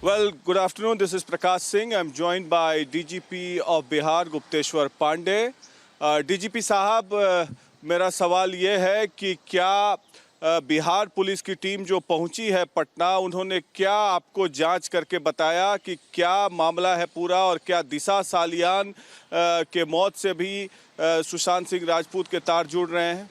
Well, good afternoon. This is Prakash Singh. I'm joined by DGP of Bihar, Gupteshwar Pandey. DGP साहब, मेरा सवाल ये है कि क्या बिहार पुलिस की टीम जो पहुंची है पटना, उन्होंने क्या आपको जांच करके बताया कि क्या मामला है पूरा और क्या दिशा सालियान के मौत से भी सुशांत सिंह राजपूत के तार जुड़ रहे हैं?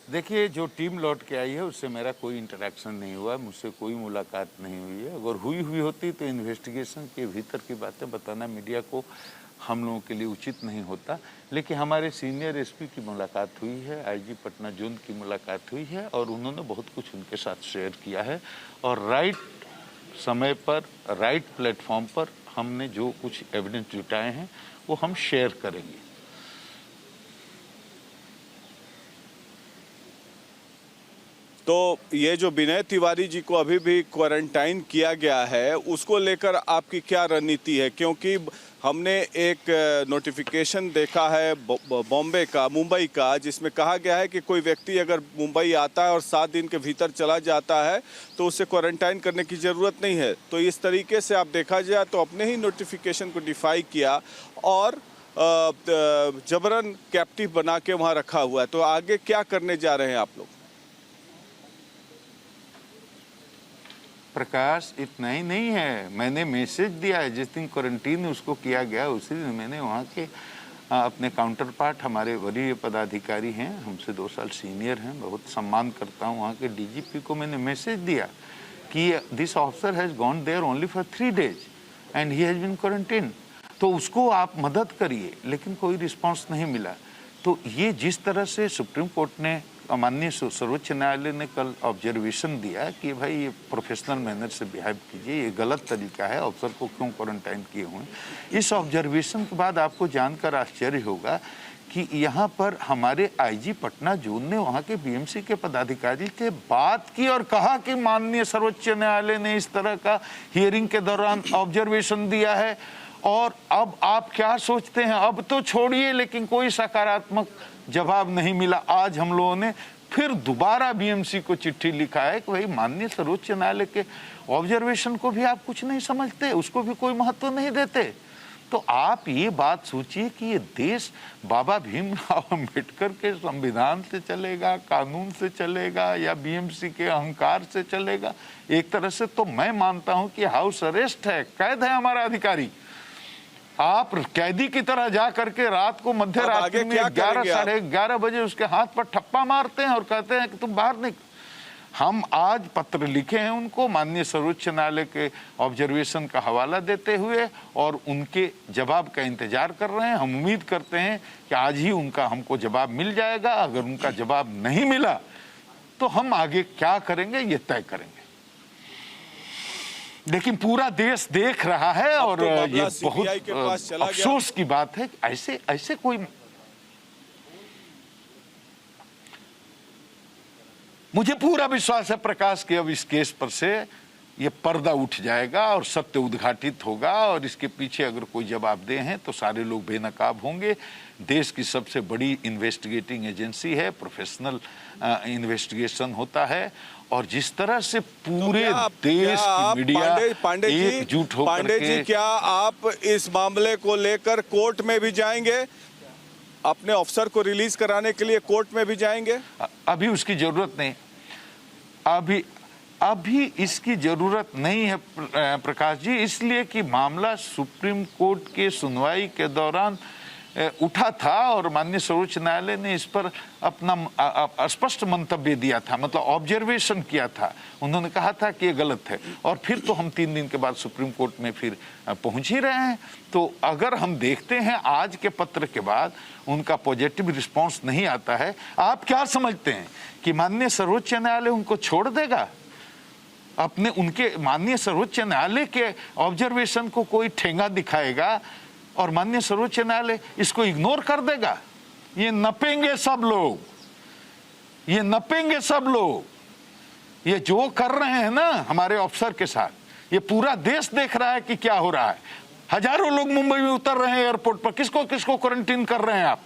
देखिए, जो टीम लौट के आई है उससे मेरा कोई इंटरेक्शन नहीं हुआ, मुझसे कोई मुलाकात नहीं हुई है। अगर हुई होती तो इन्वेस्टिगेशन के भीतर की बातें बताना मीडिया को हम लोगों के लिए उचित नहीं होता। लेकिन हमारे सीनियर एसपी की मुलाकात हुई है, आईजी पटना जोन की मुलाकात हुई है और उन्होंने बहुत कुछ उनके साथ शेयर किया है और राइट समय पर राइट प्लेटफॉर्म पर हमने जो कुछ एविडेंस जुटाए हैं वो हम शेयर करेंगे। तो ये जो विनय तिवारी जी को अभी भी क्वारंटाइन किया गया है, उसको लेकर आपकी क्या रणनीति है? क्योंकि हमने एक नोटिफिकेशन देखा है मुंबई का, जिसमें कहा गया है कि कोई व्यक्ति अगर मुंबई आता है और 7 दिन के भीतर चला जाता है तो उसे क्वारंटाइन करने की ज़रूरत नहीं है। तो इस तरीके से आप देखा जाए तो अपने ही नोटिफिकेशन को डिफाई किया और जबरन कैप्टिव बना के वहाँ रखा हुआ है। तो आगे क्या करने जा रहे हैं आप लोग? प्रकाश, इतना ही नहीं है, मैंने मैसेज दिया है। जिस दिन क्वारंटीन उसको किया गया उसी दिन मैंने वहाँ के अपने काउंटर पार्ट, हमारे वरीय पदाधिकारी हैं, हमसे 2 साल सीनियर हैं, बहुत सम्मान करता हूँ, वहाँ के डीजीपी को मैंने मैसेज दिया कि this officer has gone there only for 3 days and he has been quarantine, तो उसको आप मदद करिए। लेकिन कोई रिस्पॉन्स नहीं मिला। तो ये जिस तरह से सुप्रीम कोर्ट ने, माननीय सर्वोच्च न्यायालय ने कल ऑब्जर्वेशन दिया कि भाई ये प्रोफेशनल मैनर से बिहेव कीजिए, ये गलत तरीका है, अफसर को क्यों क्वारंटाइन किए हुए हैं। इस ऑब्जर्वेशन के बाद आपको जानकर आश्चर्य होगा कि यहाँ पर हमारे आईजी पटना जोन ने वहाँ के बीएमसी के पदाधिकारी से बात की और कहा कि माननीय सर्वोच्च न्यायालय ने इस तरह का हियरिंग के दौरान ऑब्जर्वेशन दिया है और अब आप क्या सोचते हैं। अब तो छोड़िए, लेकिन कोई सकारात्मक जवाब नहीं मिला। आज हम लोगों ने फिर दोबारा बीएमसी को चिट्ठी लिखा है कि भाई माननीय सर्वोच्च न्यायालय के ऑब्जर्वेशन को भी आप कुछ नहीं समझते, उसको भी कोई महत्व नहीं देते। तो आप ये बात सोचिए कि ये देश बाबा भीमराव अम्बेडकर के संविधान से चलेगा, कानून से चलेगा या बीएमसी के अहंकार से चलेगा? एक तरह से तो मैं मानता हूं कि हाउस अरेस्ट है, कैद है हमारा अधिकारी। आप कैदी की तरह जा करके रात को मध्य रात्रि में 11 साढ़े 11 बजे उसके हाथ पर ठप्पा मारते हैं और कहते हैं कि तुम बाहर निकल। हम आज पत्र लिखे हैं उनको माननीय सर्वोच्च न्यायालय के ऑब्जर्वेशन का हवाला देते हुए और उनके जवाब का इंतजार कर रहे हैं। हम उम्मीद करते हैं कि आज ही उनका हमको जवाब मिल जाएगा। अगर उनका जवाब नहीं मिला तो हम आगे क्या करेंगे ये तय करेंगे। लेकिन पूरा देश देख रहा है और तो ये बहुत अफसोस की बात है कि ऐसे कोई, मुझे पूरा विश्वास है प्रकाश कि अब इस केस पर से ये पर्दा उठ जाएगा और सत्य उद्घाटित होगा और इसके पीछे अगर कोई जवाबदेह हैं तो सारे लोग बेनकाब होंगे। देश की सबसे बड़ी इन्वेस्टिगेटिंग एजेंसी है, प्रोफेशनल इन्वेस्टिगेशन होता है और जिस तरह से पूरे देश की मीडिया एकजुट होकर पांडे जी, क्या आप इस मामले को लेकर कोर्ट में भी जाएंगे? अपने ऑफिसर को रिलीज कराने के लिए कोर्ट में भी जाएंगे? अभी उसकी जरूरत नहीं, अभी इसकी जरूरत नहीं है प्रकाश जी, इसलिए कि मामला सुप्रीम कोर्ट के सुनवाई के दौरान उठा था और माननीय सर्वोच्च न्यायालय ने इस पर अपना स्पष्ट मंतव्य दिया था, मतलब ऑब्जर्वेशन किया था। उन्होंने कहा था कि ये गलत है और फिर तो हम 3 दिन के बाद सुप्रीम कोर्ट में फिर पहुंच ही रहे हैं। तो अगर हम देखते हैं आज के पत्र के बाद उनका पॉजिटिव रिस्पांस नहीं आता है, आप क्या समझते हैं कि माननीय सर्वोच्च न्यायालय उनको छोड़ देगा? अपने उनके माननीय सर्वोच्च न्यायालय के ऑब्जर्वेशन को कोई ठेंगा दिखाएगा और माननीय सर्वोच्च न्यायालय इसको इग्नोर कर देगा? ये नपेंगे सब लोग, ये नपेंगे सब लोग। ये जो कर रहे हैं ना हमारे ऑफिसर के साथ, ये पूरा देश देख रहा है कि क्या हो रहा है। हजारों लोग मुंबई में उतर रहे हैं एयरपोर्ट पर, किसको किसको क्वारंटीन कर रहे हैं आप?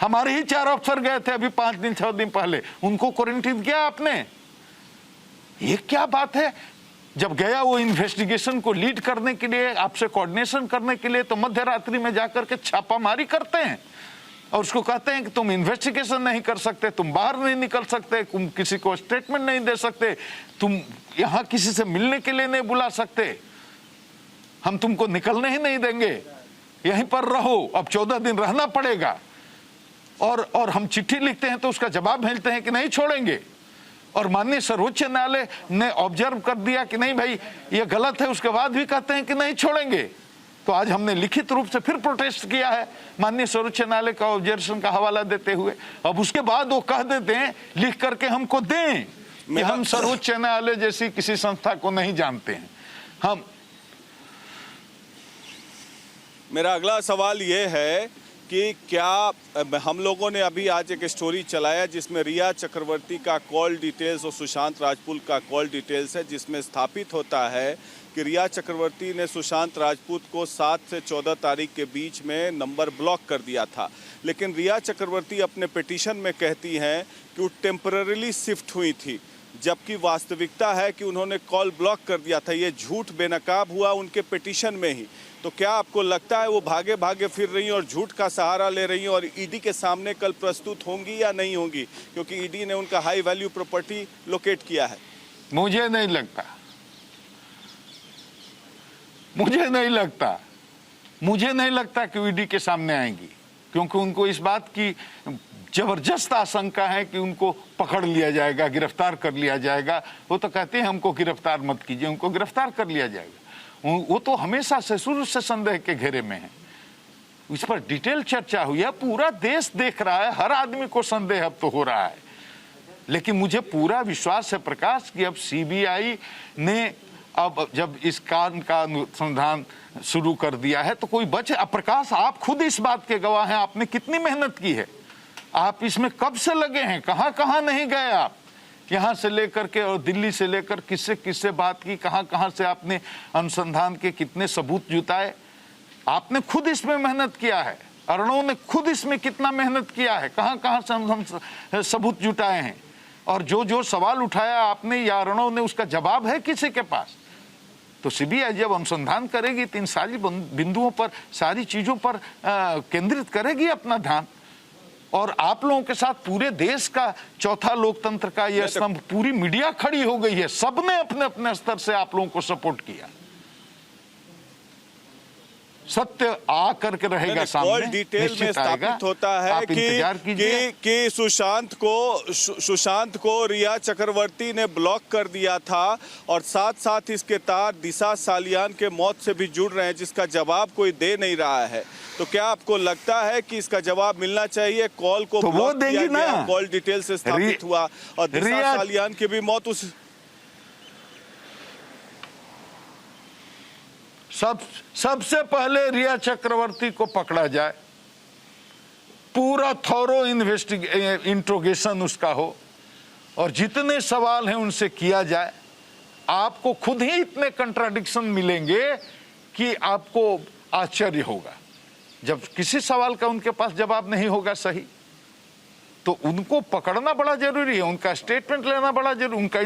हमारे ही 4 अफसर गए थे अभी 5 दिन 6 दिन पहले, उनको क्वारंटीन किया आपने? ये क्या बात है? जब गया वो इन्वेस्टिगेशन को लीड करने के लिए, आपसे कोऑर्डिनेशन करने के लिए, तो मध्य रात्रि में जाकर के छापामारी करते हैं और उसको कहते हैं कि तुम इन्वेस्टिगेशन नहीं कर सकते, तुम बाहर नहीं निकल सकते, तुम किसी को स्टेटमेंट नहीं दे सकते, तुम यहां किसी से मिलने के लिए नहीं बुला सकते, हम तुमको निकलने ही नहीं देंगे, यहीं पर रहो, अब 14 दिन रहना पड़ेगा। और हम चिट्ठी लिखते हैं तो उसका जवाब मिलते हैं कि नहीं छोड़ेंगे। और माननीय सर्वोच्च न्यायालय ने ऑब्जर्व कर दिया कि नहीं भाई ये गलत है, उसके बाद भी कहते हैं कि नहीं छोड़ेंगे। तो आज हमने लिखित रूप से फिर प्रोटेस्ट किया है माननीय सर्वोच्च न्यायालय का ऑब्जर्वेशन का हवाला देते हुए। अब उसके बाद वो कह देते हैं लिख करके हमको दें कि हम सर्वोच्च न्यायालय जैसी किसी संस्था को नहीं जानते हैं। हम मेरा अगला सवाल ये है कि क्या हम लोगों ने अभी आज एक स्टोरी चलाया जिसमें रिया चक्रवर्ती का कॉल डिटेल्स और सुशांत राजपूत का कॉल डिटेल्स है, जिसमें स्थापित होता है कि रिया चक्रवर्ती ने सुशांत राजपूत को 7 से 14 तारीख के बीच में नंबर ब्लॉक कर दिया था। लेकिन रिया चक्रवर्ती अपने पिटीशन में कहती हैं कि वो टेम्पररीली शिफ्ट हुई थी, जबकि वास्तविकता है कि उन्होंने कॉल ब्लॉक कर दिया था। ये झूठ बेनकाब हुआ उनके पिटीशन में ही। तो क्या आपको लगता है वो भागे भागे फिर रही और झूठ का सहारा ले रही और ईडी के सामने कल प्रस्तुत होंगी या नहीं होंगी, क्योंकि ईडी ने उनका हाई वैल्यू प्रॉपर्टी लोकेट किया है? मुझे नहीं लगता, मुझे नहीं लगता कि ईडी के सामने आएंगी, क्योंकि उनको इस बात की जबरदस्त आशंका है कि उनको पकड़ लिया जाएगा, गिरफ्तार कर लिया जाएगा। वो तो कहते हैं हमको गिरफ्तार मत कीजिए, उनको गिरफ्तार कर लिया जाएगा। वो तो हमेशा से शुरू से संदेह के घेरे में है। इस पर डिटेल चर्चा हुई है, पूरा देश देख रहा है, हर आदमी को संदेह अब तो हो रहा है। लेकिन मुझे पूरा विश्वास है प्रकाश कि अब सीबीआई ने अब जब इस कांड का अनुसंधान शुरू कर दिया है तो कोई बचे। अब प्रकाश आप खुद इस बात के गवाह हैं, आपने कितनी मेहनत की है, आप इसमें कब से लगे हैं, कहां कहां नहीं गए आप, यहाँ से लेकर के और दिल्ली से लेकर किससे किससे बात की, कहां कहां से आपने अनुसंधान के कितने सबूत जुटाए। आपने खुद इसमें मेहनत किया है, अर्णव ने खुद इसमें कितना मेहनत किया है, कहां कहां से सबूत जुटाए हैं। और जो जो सवाल उठाया आपने या अर्णव ने, उसका जवाब है किसी के पास। तो सीबीआई जब अनुसंधान करेगी तो इन सारी बिंदुओं पर, सारी चीजों पर केंद्रित करेगी अपना ध्यान। और आप लोगों के साथ पूरे देश का चौथा लोकतंत्र का यह स्तंभ, पूरी मीडिया खड़ी हो गई है, सबने अपने अपने स्तर से आप लोगों को सपोर्ट किया। सत्य आ करके रहेगा सामने, कॉल डिटेल में स्थापित होता है कि सुशांत को रिया चक्रवर्ती ने ब्लॉक कर दिया था और साथ साथ इसके तार दिशा सालियान के मौत से भी जुड़ रहे हैं, जिसका जवाब कोई दे नहीं रहा है। तो क्या आपको लगता है कि इसका जवाब मिलना चाहिए? कॉल को तो ब्लॉक किया गया, कॉल डिटेल से स्थापित हुआ और दिशा सालियान की भी मौत उस सबसे पहले रिया चक्रवर्ती को पकड़ा जाए, पूरा थॉरो इंट्रोगेशन उसका हो और जितने सवाल हैं उनसे किया जाए। आपको खुद ही इतने कंट्राडिक्शन मिलेंगे कि आपको आश्चर्य होगा। जब किसी सवाल का उनके पास जवाब नहीं होगा सही, तो उनको पकड़ना बड़ा जरूरी है, उनका स्टेटमेंट लेना बड़ा जरूरी, उनका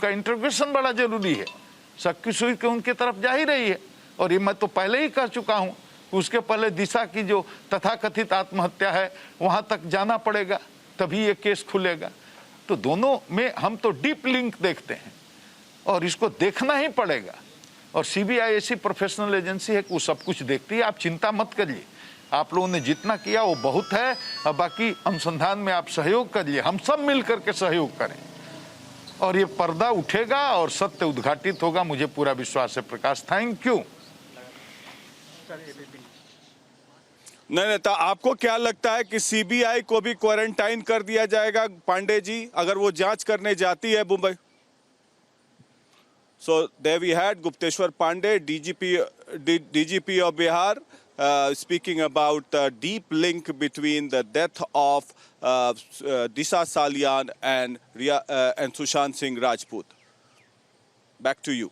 इंट्रोगेशन बड़ा जरूरी है। शक्की सुई के उनके तरफ जा ही रही है। और ये मैं तो पहले ही कह चुका हूं, उसके पहले दिशा की जो तथाकथित आत्महत्या है वहां तक जाना पड़ेगा, तभी ये केस खुलेगा। तो दोनों में हम तो डीप लिंक देखते हैं और इसको देखना ही पड़ेगा। और सीबीआई ऐसी प्रोफेशनल एजेंसी है कि वो सब कुछ देखती है, आप चिंता मत करिए। आप लोगों ने जितना किया वो बहुत है, और बाकी अनुसंधान में आप सहयोग करिए, हम सब मिल करके सहयोग करें और ये पर्दा उठेगा और सत्य उद्घाटित होगा, मुझे पूरा विश्वास है प्रकाश। Thank you. नहीं, तो आपको क्या लगता है कि सीबीआई को भी क्वारंटाइन कर दिया जाएगा पांडे जी, अगर वो जांच करने जाती है Mumbai? So there we had Gupteshwar Pandey, DGP of Bihar, speaking about the deep link between the death of Disha Salian and Sushant Singh Rajput. Back to you.